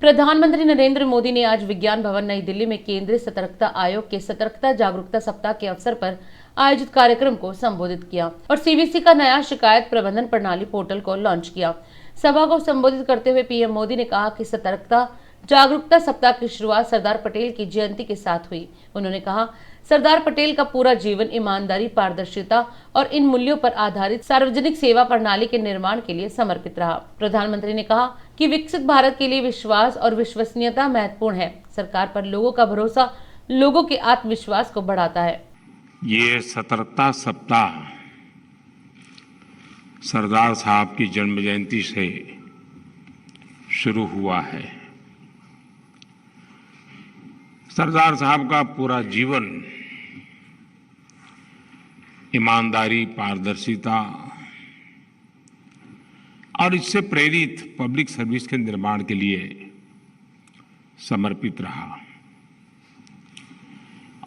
प्रधानमंत्री नरेंद्र मोदी ने आज विज्ञान भवन नई दिल्ली में केंद्रीय सतर्कता आयोग के सतर्कता जागरूकता सप्ताह के अवसर पर आयोजित कार्यक्रम को संबोधित किया और सीवीसी का नया शिकायत प्रबंधन प्रणाली पोर्टल को लॉन्च किया। सभा को संबोधित करते हुए पीएम मोदी ने कहा कि सतर्कता जागरूकता सप्ताह की शुरुआत सरदार पटेल की जयंती के साथ हुई। उन्होंने कहा, सरदार पटेल का पूरा जीवन ईमानदारी, पारदर्शिता और इन मूल्यों पर आधारित सार्वजनिक सेवा प्रणाली के निर्माण के लिए समर्पित रहा। प्रधानमंत्री ने कहा कि विकसित भारत के लिए विश्वास और विश्वसनीयता महत्वपूर्ण है। सरकार पर लोगों का भरोसा लोगों के आत्मविश्वास को बढ़ाता है। ये सतर्कता सप्ताह सरदार साहब की जन्म जयंती से शुरू हुआ है। सरदार साहब का पूरा जीवन ईमानदारी, पारदर्शिता और इससे प्रेरित पब्लिक सर्विस के निर्माण के लिए समर्पित रहा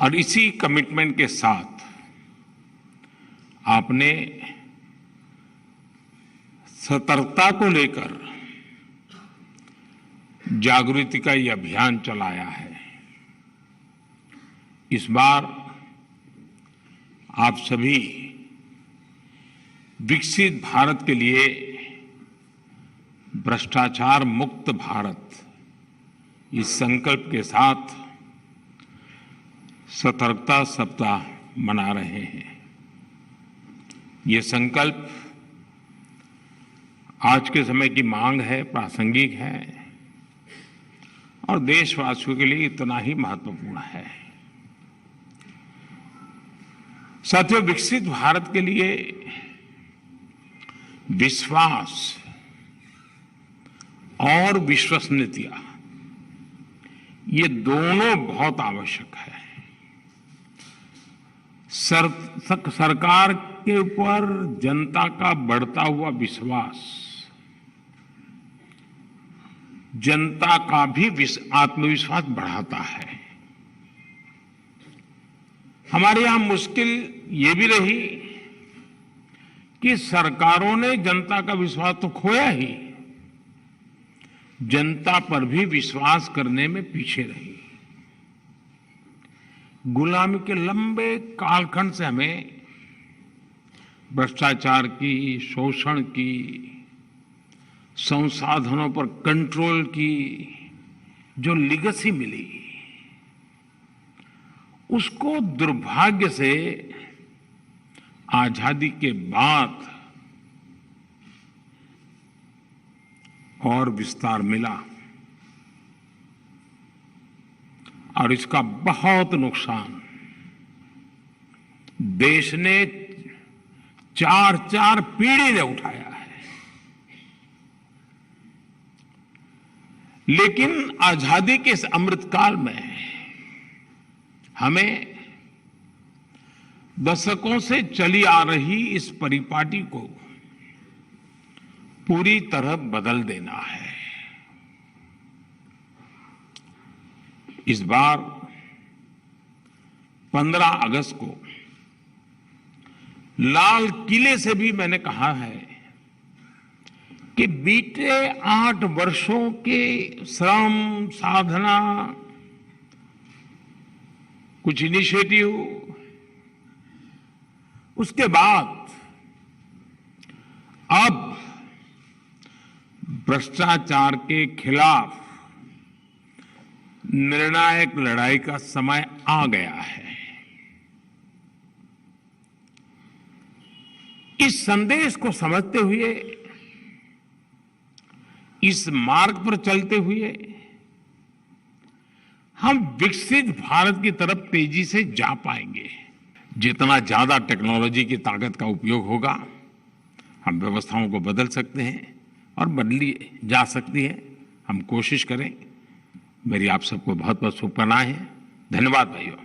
और इसी कमिटमेंट के साथ आपने सतर्कता को लेकर जागृति का ये अभियान चलाया है। इस बार आप सभी विकसित भारत के लिए भ्रष्टाचार मुक्त भारत इस संकल्प के साथ सतर्कता सप्ताह मना रहे हैं। ये संकल्प आज के समय की मांग है, प्रासंगिक है और देशवासियों के लिए इतना ही महत्वपूर्ण है। साथियों, विकसित भारत के लिए विश्वास और विश्वसनीयता ये दोनों बहुत आवश्यक है। सरकार के ऊपर जनता का बढ़ता हुआ विश्वास जनता का भी आत्मविश्वास बढ़ाता है। हमारे यहां मुश्किल ये भी रही कि सरकारों ने जनता का विश्वास तो खोया ही, जनता पर भी विश्वास करने में पीछे रही। गुलामी के लंबे कालखंड से हमें भ्रष्टाचार की, शोषण की, संसाधनों पर कंट्रोल की जो लीगेसी मिली, उसको दुर्भाग्य से आजादी के बाद और विस्तार मिला और इसका बहुत नुकसान देश ने चार पीढ़ी ने उठाया है। लेकिन आजादी के इस अमृतकाल में हमें दशकों से चली आ रही इस परिपाटी को पूरी तरह बदल देना है। इस बार 15 अगस्त को लाल किले से भी मैंने कहा है कि बीते 8 वर्षों के श्रम, साधना, कुछ इनिशिएटिव, उसके बाद अब भ्रष्टाचार के खिलाफ निर्णायक लड़ाई का समय आ गया है। इस संदेश को समझते हुए, इस मार्ग पर चलते हुए हम विकसित भारत की तरफ तेजी से जा पाएंगे। जितना ज्यादा टेक्नोलॉजी की ताकत का उपयोग होगा, हम व्यवस्थाओं को बदल सकते हैं और बदली जा सकती है। हम कोशिश करें। मेरी आप सबको बहुत बहुत शुभकामनाएं हैं। धन्यवाद भाइयों।